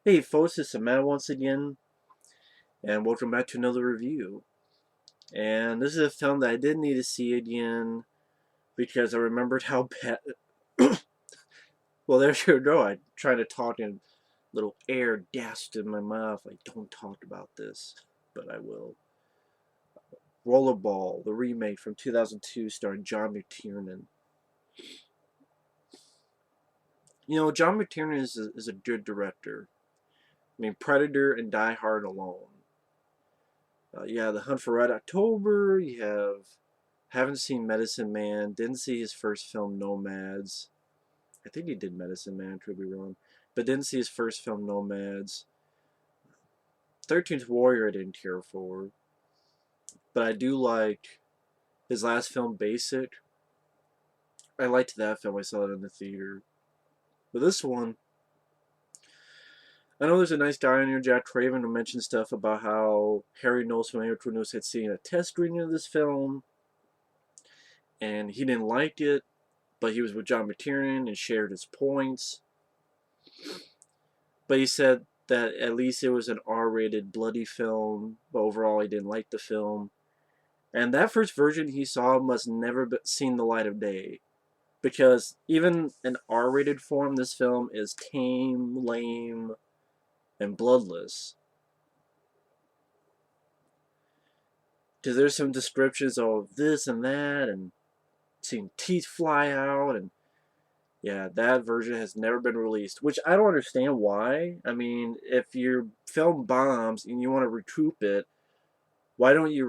Hey folks, it's Matt once again, and welcome back to another review. And this is a film that I did need to see again because I remembered how bad. Well, there you go. I tried to talk and little air gasped in my mouth. Like, don't talk about this, but I will. Rollerball, the remake from 2002, starring John McTiernan. You know, John McTiernan is a good director. I mean, Predator and Die Hard alone. Yeah, The Hunt for Red October. You haven't seen Medicine Man. Didn't see his first film, Nomads. I think he did Medicine Man. Could be wrong, but didn't see his first film, Nomads. 13th Warrior, I didn't care for, but I do like his last film, Basic. I liked that film. I saw it in the theater. But this one, I know there's a nice guy on here, Jack Craven, who mentioned stuff about how Harry Knowles from Amateur News had seen a test screening of this film, and he didn't like it, but he was with John McTiernan and shared his points. But he said that at least it was an R-rated bloody film, but overall he didn't like the film. And that first version he saw must never have seen the light of day. Because even in R-rated form, this film is tame, lame, and bloodless. Because there's some descriptions of this and that, and seeing teeth fly out, and yeah, that version has never been released, which I don't understand why. I mean, if your film bombs and you want to recoup it, why don't you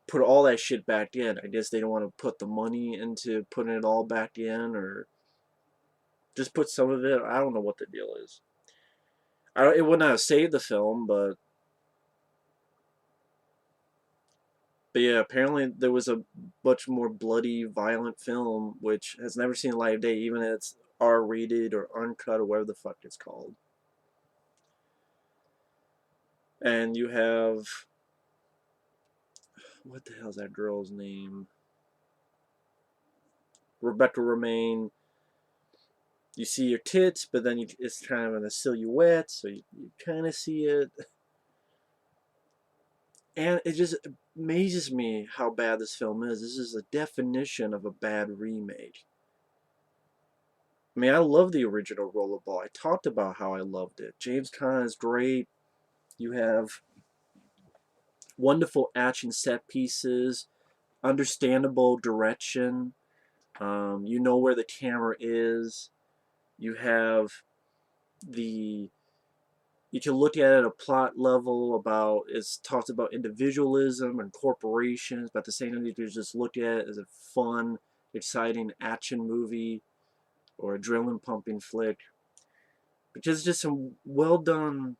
put all that shit back in? I guess they don't want to put the money into putting it all back in, or just put some of it. I don't know what the deal is. It would not have saved the film, but yeah, apparently there was a much more bloody, violent film which has never seen the light of day, even if it's R-rated or uncut or whatever the fuck it's called. And you have, what the hell's that girl's name? Rebecca Romijn. You see your tits, but then it's kind of in a silhouette, so you kind of see it. And it just amazes me how bad this film is. This is the definition of a bad remake. I mean, I love the original Rollerball. I talked about how I loved it. James Caan is great. You have wonderful action set pieces, understandable direction. You know where the camera is. You have the you can look at it at a plot level about it's talks about individualism and corporations, but at the same time you can just look at it as a fun, exciting action movie or adrenaline pumping flick. Because it's just some well done,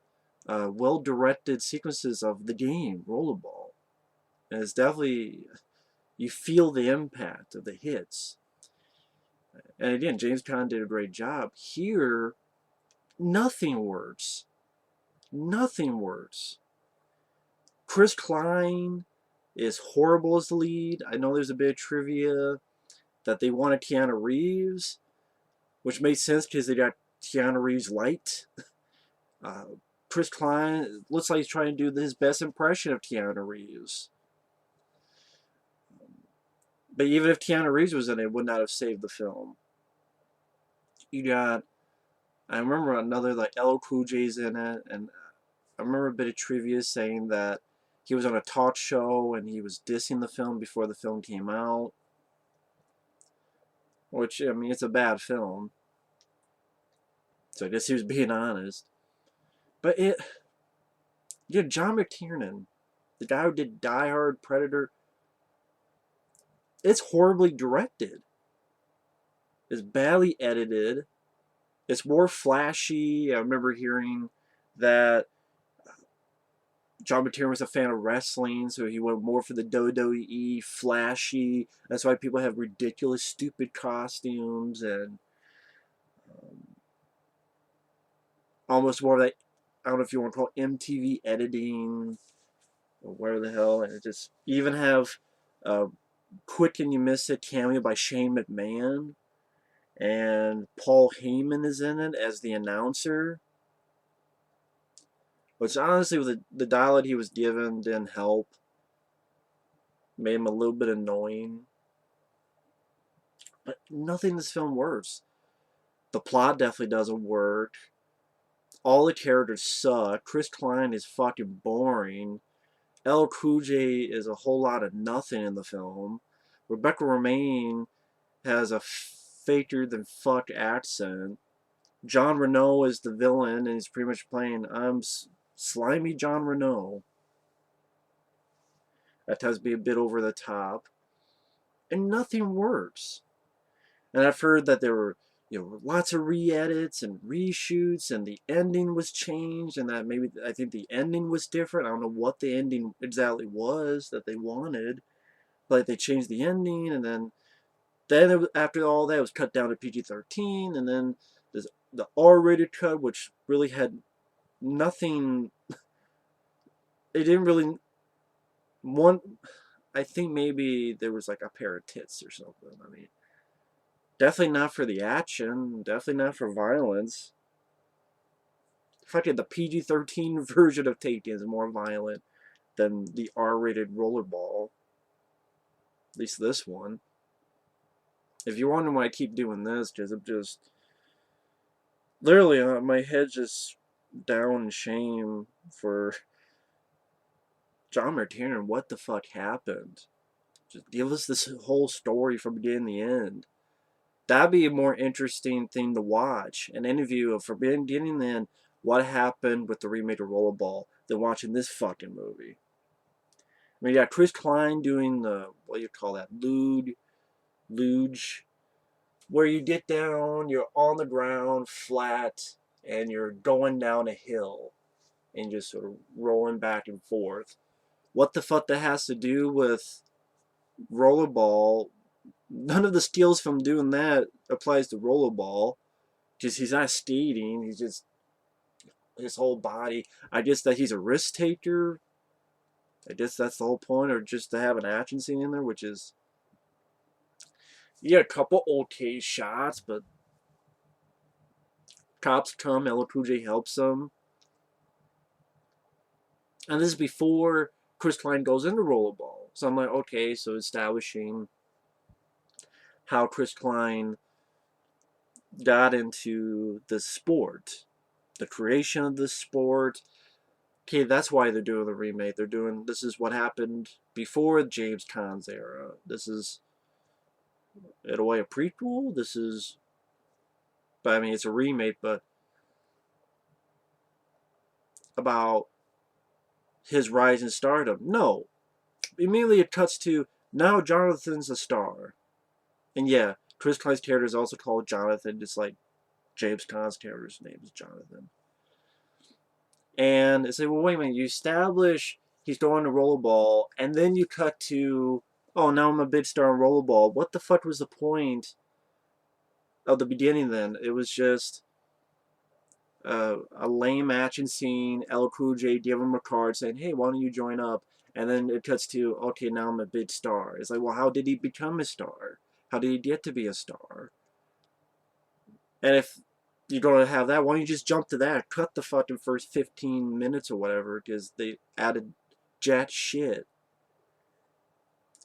well directed sequences of the game, Rollerball. And it's definitely you feel the impact of the hits. And again, James Caan did a great job. Here, nothing works. Nothing works. Chris Klein is horrible as the lead. I know there's a bit of trivia that they wanted Keanu Reeves, which makes sense because they got Keanu Reeves light. Uh, Chris Klein looks like he's trying to do his best impression of Keanu Reeves. But even if Keanu Reeves was in it, it would not have saved the film. You got, I remember another like LL Cool J's in it, and I remember a bit of trivia saying that he was on a talk show and he was dissing the film before the film came out. Which, I mean, it's a bad film. So I guess he was being honest. But yeah, John McTiernan, the guy who did Die Hard, Predator, it's horribly directed. It's badly edited. It's more flashy. I remember hearing that John McTiernan was a fan of wrestling, so he went more for the WWE, flashy. That's why people have ridiculous, stupid costumes and um, almost more like, I don't know if you want to call it MTV editing or where the hell. And it just even have Quick and You Miss It cameo by Shane McMahon, and Paul Heyman is in it as the announcer. Which honestly, with the dialogue he was given didn't help. Made him a little bit annoying. But nothing in this film works. The plot definitely doesn't work. All the characters suck. Chris Klein is fucking boring. El Cool J is a whole lot of nothing in the film. Rebecca Romijn has a faker than fuck accent. John Reno is the villain, and he's pretty much playing slimy John Reno. That tends to be a bit over the top, and nothing works. And I've heard that there were, lots of re-edits and reshoots, and the ending was changed, and that maybe I think the ending was different. I don't know what the ending exactly was that they wanted, but they changed the ending, and then after all that, it was cut down to PG-13, and then there's the R-rated cut, which really had nothing. It didn't really one. I think maybe there was like a pair of tits or something. I mean, definitely not for the action. Definitely not for violence. In fact, the PG-13 version of Taken is more violent than the R-rated Rollerball. At least this one. If you're wondering why I keep doing this, because I'm just literally my head's just down in shame for John McTiernan. What the fuck happened? Just give us this whole story from beginning to end. That'd be a more interesting thing to watch. An interview of from beginning to end what happened with the remake of Rollerball than watching this fucking movie. I mean, you got Chris Klein doing the, what do you call that, luge, where you get down, you're on the ground, flat, and you're going down a hill, and just sort of rolling back and forth. What the fuck that has to do with Rollerball? None of the skills from doing that applies to Rollerball. Because he's not skating, he's just his whole body. I guess that he's a risk taker. I guess that's the whole point, or just to have an action scene in there, which is, you get a couple okay shots, but cops come, El Cool J helps them, and this is before Chris Klein goes into Rollerball. So I'm like, okay, so establishing how Chris Klein got into the sport, the creation of the sport. Okay, that's why they're doing the remake. This is what happened before James Caan's era. This is, in a way, a prequel. But I mean, it's a remake, but about his rise in stardom. No. Immediately it cuts to, now Jonathan's a star. And yeah, Chris Klein's character is also called Jonathan, just like James Caan's character's name is Jonathan. And it's like, well, wait a minute, you establish he's going to Rollerball, and then you cut to, oh, now I'm a big star in Rollerball. What the fuck was the point of the beginning then? It was just a lame action scene, El Cool J give him a card saying, hey, why don't you join up? And then it cuts to, okay, now I'm a big star. It's like, well, how did he become a star? How did he get to be a star? And if you're going to have that, why don't you just jump to that? Cut the fucking first 15 minutes or whatever, because they added jack shit.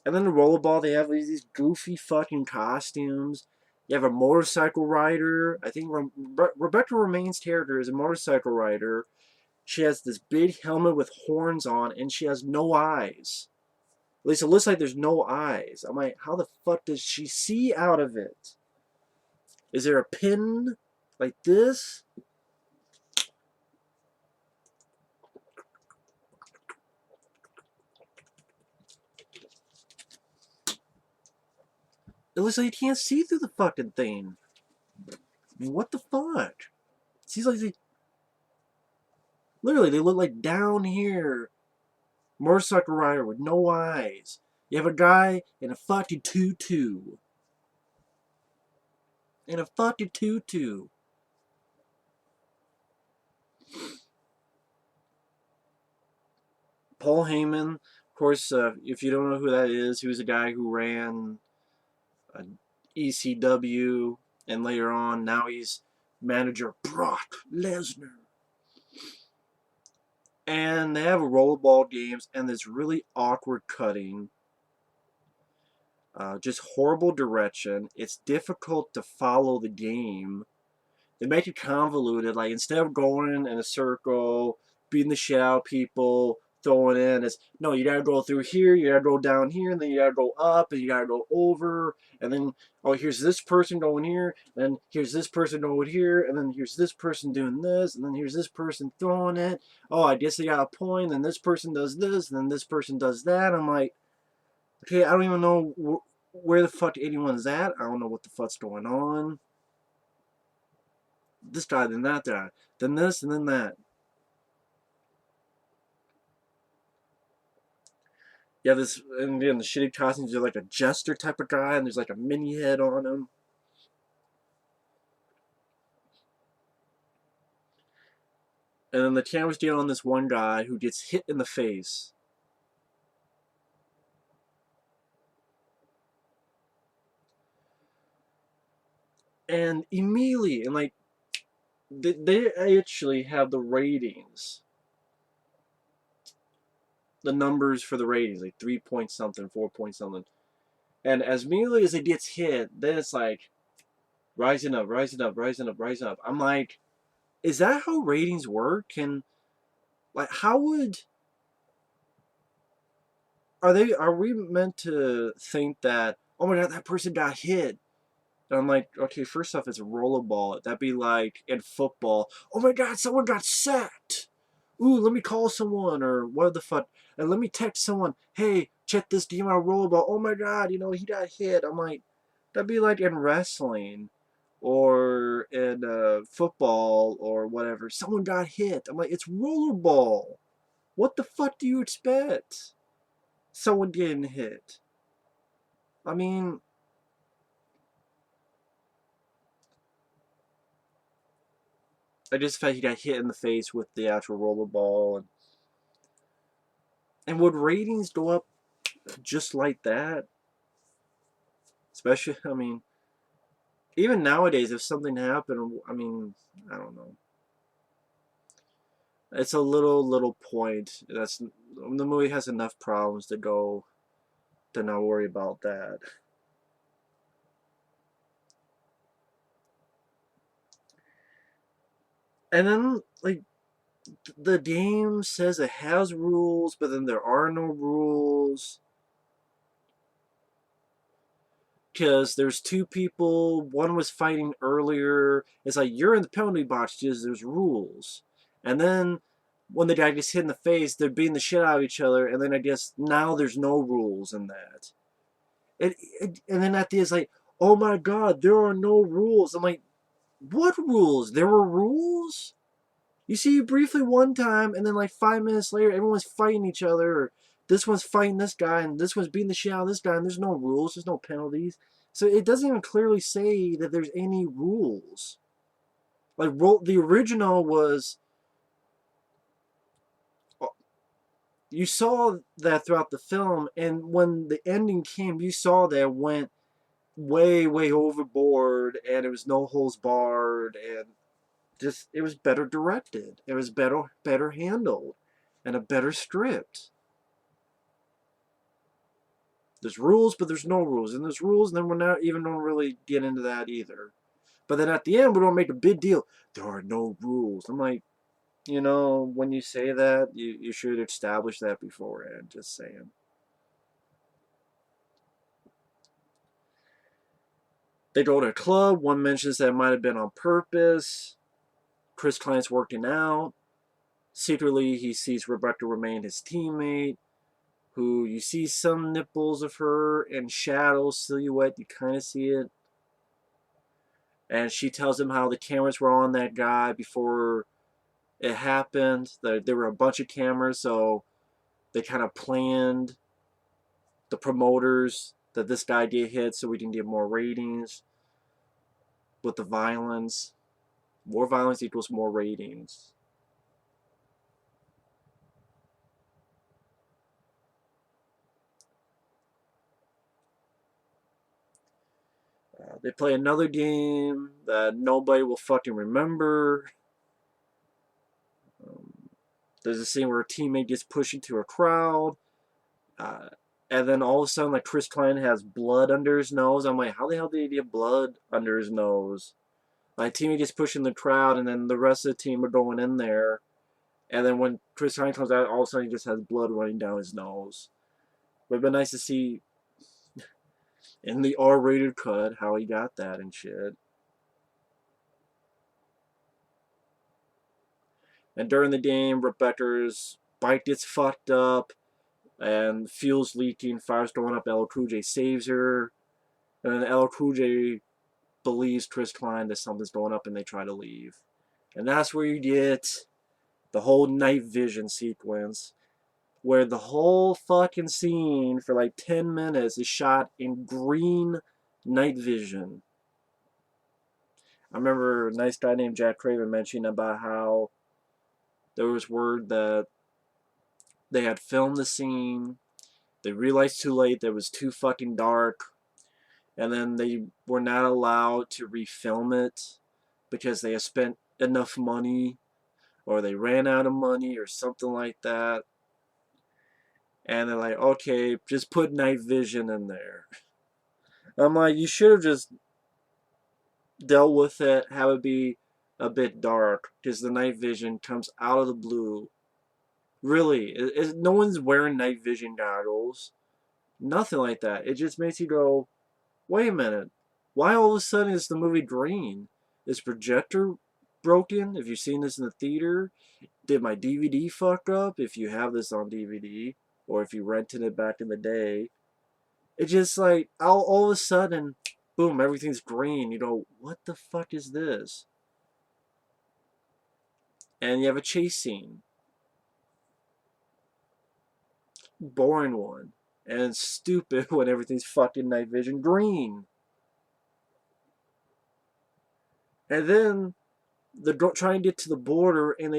And then the Rollerball, they have these goofy fucking costumes. You have a motorcycle rider. I think Rebecca Romijn's character is a motorcycle rider. She has this big helmet with horns on, and she has no eyes. At least it looks like there's no eyes. I'm like, how the fuck does she see out of it? Is there a pin like this? It looks like you can't see through the fucking thing. What the fuck? It seems like literally, they look like down here. Motorcycle rider with no eyes. You have a guy in a fucking tutu. In a fucking tutu. Paul Heyman, of course, if you don't know who that is, he was a guy who ran ECW, and later on, now he's manager Brock Lesnar. And they have rollerball games, and there's really awkward cutting. Just horrible direction. It's difficult to follow the game. They make it convoluted. Like, instead of going in a circle, beating the shit out of people, throwing in, it's no, you gotta go through here, you gotta go down here, and then you gotta go up, and you gotta go over, and then, oh, here's this person going here, and here's this person going here, and then here's this person doing this, and then here's this person throwing it. Oh, I guess they got a point, and this person does this, and then this person does that. I'm like, okay, I don't even know where the fuck anyone's at. I don't know what the fuck's going on. This guy, then that guy, then this, and then that. Yeah, this, and again, the shitty costumes are like a jester type of guy, and there's like a mini head on him. And then the camera's dealing on this one guy who gets hit in the face. And immediately, and like, they actually have the ratings. The numbers for the ratings, like 3 point something, 4 point something. And as immediately as it gets hit, then it's like, rising up, rising up, rising up, rising up. I'm like, is that how ratings work? And like, how would are we meant to think that, oh my god, that person got hit? And I'm like, okay, first off, it's a rollerball. That'd be like in football, oh my god, someone got sacked. Ooh, let me call someone, or what the fuck, and let me text someone, hey, check this game out rollerball. Oh my god, he got hit. I'm like, that'd be like in wrestling or in football or whatever. Someone got hit. I'm like, it's rollerball. What the fuck do you expect? Someone getting hit. I mean, I just felt he got hit in the face with the actual rollerball, and would ratings go up just like that? Especially, I mean, even nowadays, if something happened, I mean, I don't know. It's a little point. That's the movie has enough problems to go to not worry about that. And then, like, the game says it has rules, but then there are no rules. Because there's two people, one was fighting earlier. It's like, you're in the penalty box because there's rules. And then when the guy gets hit in the face, they're beating the shit out of each other. And then I guess now there's no rules in that. And then at the end, it's like, oh my god, there are no rules. I'm like, what rules? There were rules? You see you briefly one time, and then like 5 minutes later, everyone's fighting each other. Or this one's fighting this guy, and this one's beating the shit out of this guy, and there's no rules, there's no penalties. So it doesn't even clearly say that there's any rules. Like, the original was, you saw that throughout the film, and when the ending came, you saw that it went way overboard, and it was no holds barred, and just, it was better directed, it was better handled, and a better script. There's rules, but there's no rules, and there's rules, and then we're not even going to really get into that either. But then at the end, we don't make a big deal. There are no rules. I'm like, when you say that, you should establish that beforehand. Just saying. They go to a club. One mentions that it might have been on purpose. Chris Klein's working out. Secretly, he sees Rebecca Romijn, his teammate, who you see some nipples of her in shadow silhouette. You kind of see it. And she tells him how the cameras were on that guy before it happened. There were a bunch of cameras, so they kind of planned, the promoters, that this guy get hit so we can get more ratings with the violence. More violence equals more ratings. They play another game that nobody will fucking remember. Um, there's a scene where a teammate gets pushed into a crowd, and then all of a sudden, like, Chris Klein has blood under his nose. I'm like, how the hell did he get blood under his nose? My teammate gets pushed in the crowd, and then the rest of the team are going in there. And then when Chris Klein comes out, all of a sudden he just has blood running down his nose. But it'd been nice to see in the R-rated cut how he got that and shit. And during the game, Rebecca's bike gets fucked up, and fuel's leaking, fire's going up, LL Cool J saves her, and then LL Cool J believes Chris Klein that something's going up, and they try to leave. And that's where you get the whole night vision sequence, where the whole fucking scene for like 10 minutes is shot in green night vision. I remember a nice guy named Jack Craven mentioning about how there was word that they had filmed the scene, they realized too late that it was too fucking dark, and then they were not allowed to refilm it because they had spent enough money, or they ran out of money, or something like that. And they're like, okay, just put night vision in there. I'm like, you should have just dealt with it, have it be a bit dark, because the night vision comes out of the blue. Really, no one's wearing night vision goggles. Nothing like that. It just makes you go, wait a minute. Why all of a sudden is the movie green? Is projector broken? If you've seen this in the theater? Did my DVD fuck up? If you have this on DVD, or if you rented it back in the day. It's just like, all of a sudden, boom, everything's green. You go, what the fuck is this? And you have a chase scene. Boring one. And stupid when everything's fucking night vision green. And then they're trying to get to the border, and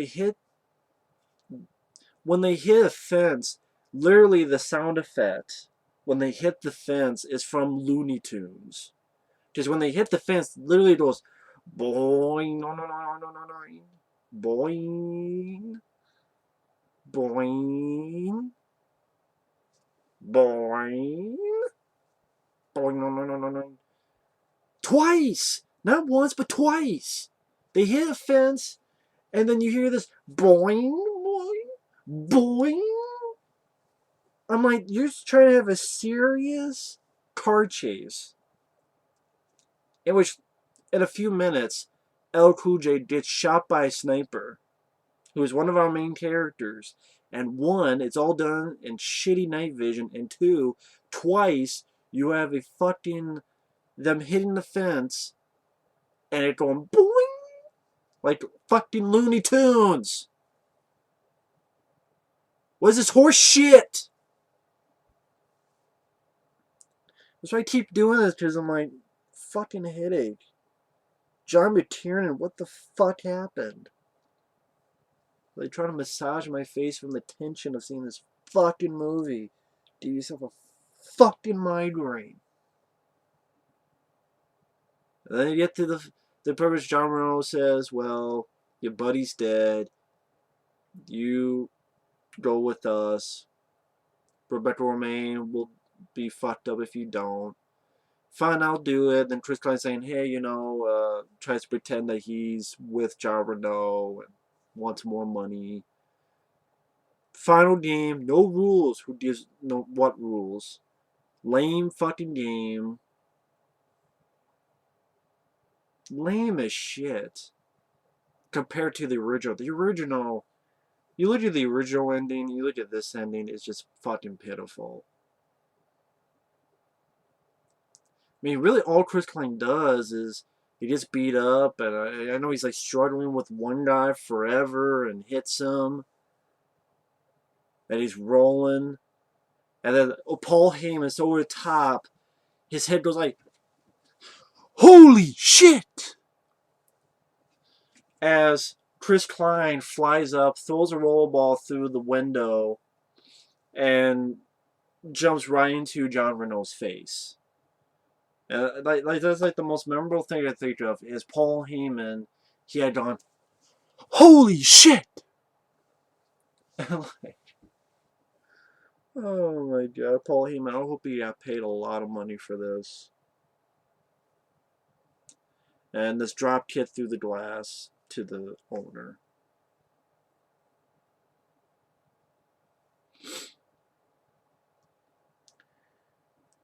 when they hit a fence, literally the sound effect when they hit the fence is from Looney Tunes. Because when they hit the fence, literally it goes boing, no, no, no, no, no, no, boing, boing, boing, boing, no, no, no, no, no. Twice! Not once, but twice! They hit a fence, and then you hear this boing, boing, boing. I'm like, you're just trying to have a serious car chase, in which, in a few minutes, LL Cool J gets shot by a sniper, who is one of our main characters. And one, it's all done in shitty night vision. And two, twice, you have a fucking, them hitting the fence, and it going boing, like fucking Looney Tunes. What is this horse shit? That's why I keep doing this, because I'm like, fucking headache. John McTiernan, what the fuck happened? Are they trying to massage my face from the tension of seeing this fucking movie? Give yourself a fucking migraine. And then you get to the purpose. John Reno says, well, your buddy's dead. You go with us. Rebecca Romijn will be fucked up if you don't. Fine, I'll do it. Then Chris Klein saying, hey, tries to pretend that he's with John Reno and wants more money. Final game, no rules. Who gives no what rules? Lame fucking game. Lame as shit. Compared to the original. The original, you look at the original ending, you look at this ending, it's just fucking pitiful. I mean, really all Chris Klein does is he gets beat up, and I know he's like struggling with one guy forever and hits him. And he's rolling. And then Paul Heyman's over the top. His head goes like, holy shit! As Chris Klein flies up, throws a rollerball through the window, and jumps right into John Reno's face. And that's like the most memorable thing I think of is Paul Heyman. He had gone, holy shit! Like, oh my god, Paul Heyman, I hope he got paid a lot of money for this. And this drop kick through the glass to the owner.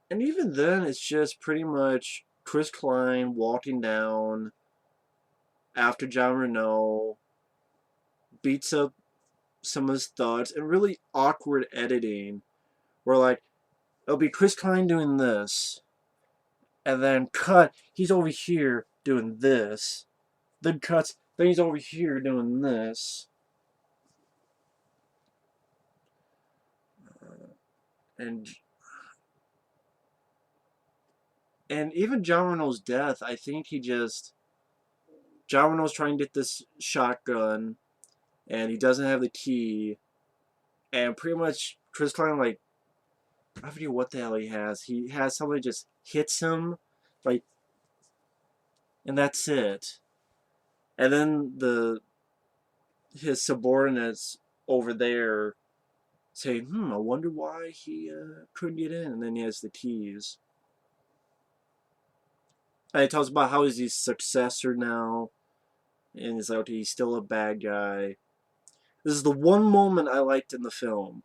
And even then, it's just pretty much Chris Klein walking down after John Reno, beats up some of his thugs, and really awkward editing where, like, it'll be Chris Klein doing this, and then cut, he's over here doing this, then cuts, then he's over here doing this. And even John Reno's death, I think John Reno's trying to get this shotgun, and he doesn't have the key, and pretty much Chris Klein, like, I forget what the hell he has. He has somebody just hits him, like, and that's it. And then his subordinates over there say, I wonder why he couldn't get in. And then he has the keys. And he talks about how he's his successor now. And he's like, okay, he's still a bad guy. This is the one moment I liked in the film.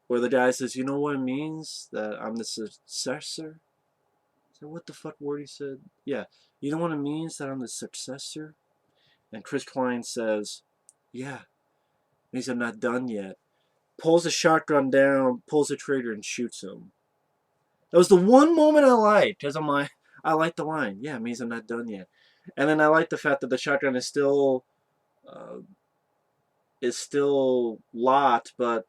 Where the guy says, you know what it means? That I'm the successor? So what the fuck word he said? Yeah. You know what it means that I'm the successor? And Chris Klein says, yeah. Means I'm not done yet. Pulls the shotgun down, pulls the trigger, and shoots him. That was the one moment I liked, because I'm like, I like the line. Yeah, it means I'm not done yet. And then I like the fact that the shotgun is still locked, but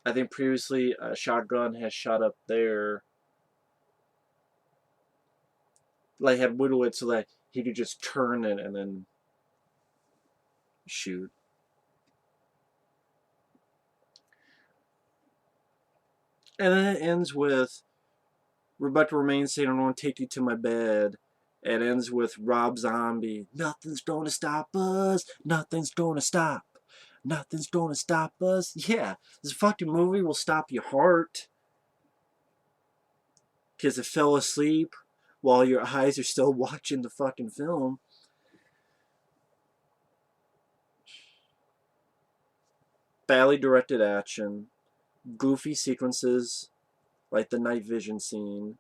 I think previously a shotgun has shot up there, like had whittled it so that he could just turn it and then shoot. And then it ends with Rebecca Romijn saying, I'm going to take you to my bed. It ends with Rob Zombie, nothing's going to stop us, nothing's going to stop, nothing's going to stop us. Yeah, this fucking movie will stop your heart because it fell asleep while your eyes are still watching the fucking film. Badly directed action, goofy sequences like the night vision scene.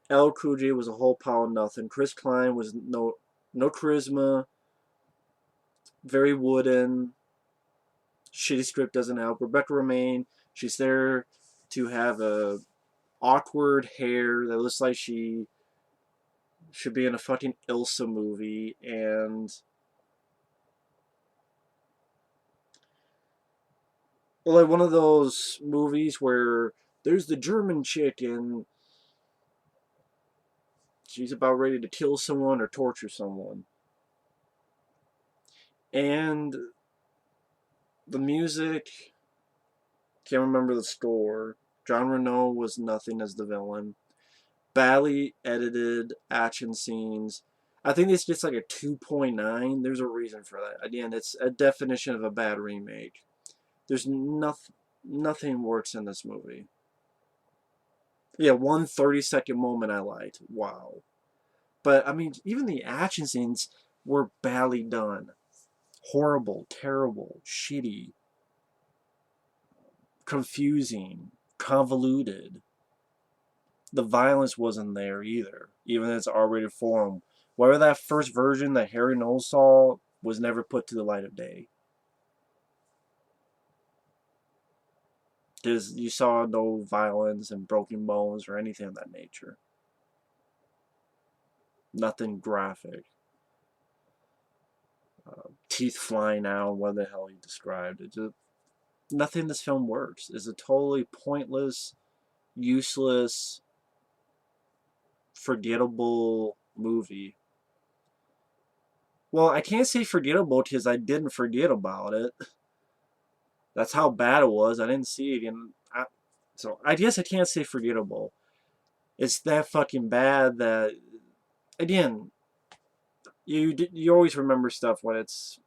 El Cool J was a whole pile of nothing. Chris Klein was no charisma, very wooden. Shitty script doesn't help. Rebecca Romijn, she's there to have a awkward hair that looks like she should be in a fucking Ilsa movie, and like one of those movies where there's the German chick and she's about ready to kill someone or torture someone. And the music, can't remember the score. John Reno was nothing as the villain. Badly edited action scenes. I think it's just like a 2.9. There's a reason for that. Again, it's a definition of a bad remake. There's nothing works in this movie. Yeah, one 30-second moment I liked. Wow. But, I mean, even the action scenes were badly done. Horrible, terrible, shitty, confusing, convoluted. The violence wasn't there either, even in its R-rated form. Whatever that first version that Harry Knowles saw was never put to the light of day. Because you saw no violence and broken bones or anything of that nature. Nothing graphic. Teeth flying out, what the hell he described. It just, nothing in this film works. It's a totally pointless, useless, forgettable movie. Well, I can't say forgettable because I didn't forget about it. That's how bad it was. I didn't see it, and so I guess I can't say forgettable. It's that fucking bad that, again, you always remember stuff when it's,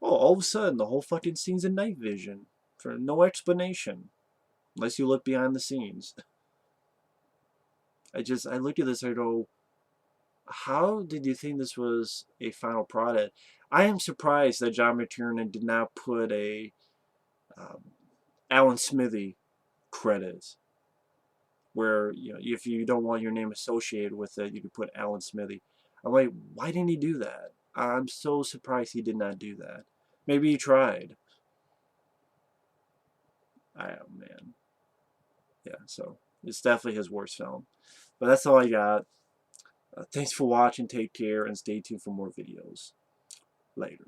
oh, all of a sudden the whole fucking scene's in night vision for no explanation, unless you look behind the scenes. I look at this, I go, how did you think this was a final product? I am surprised that John McTiernan did not put a um, Alan Smithy credits, where, you know, if you don't want your name associated with it, you could put Alan Smithy. I'm like, why didn't he do that? I'm so surprised he did not do that. Maybe he tried. Oh man, yeah. So it's definitely his worst film. But that's all I got. Thanks for watching. Take care and stay tuned for more videos later.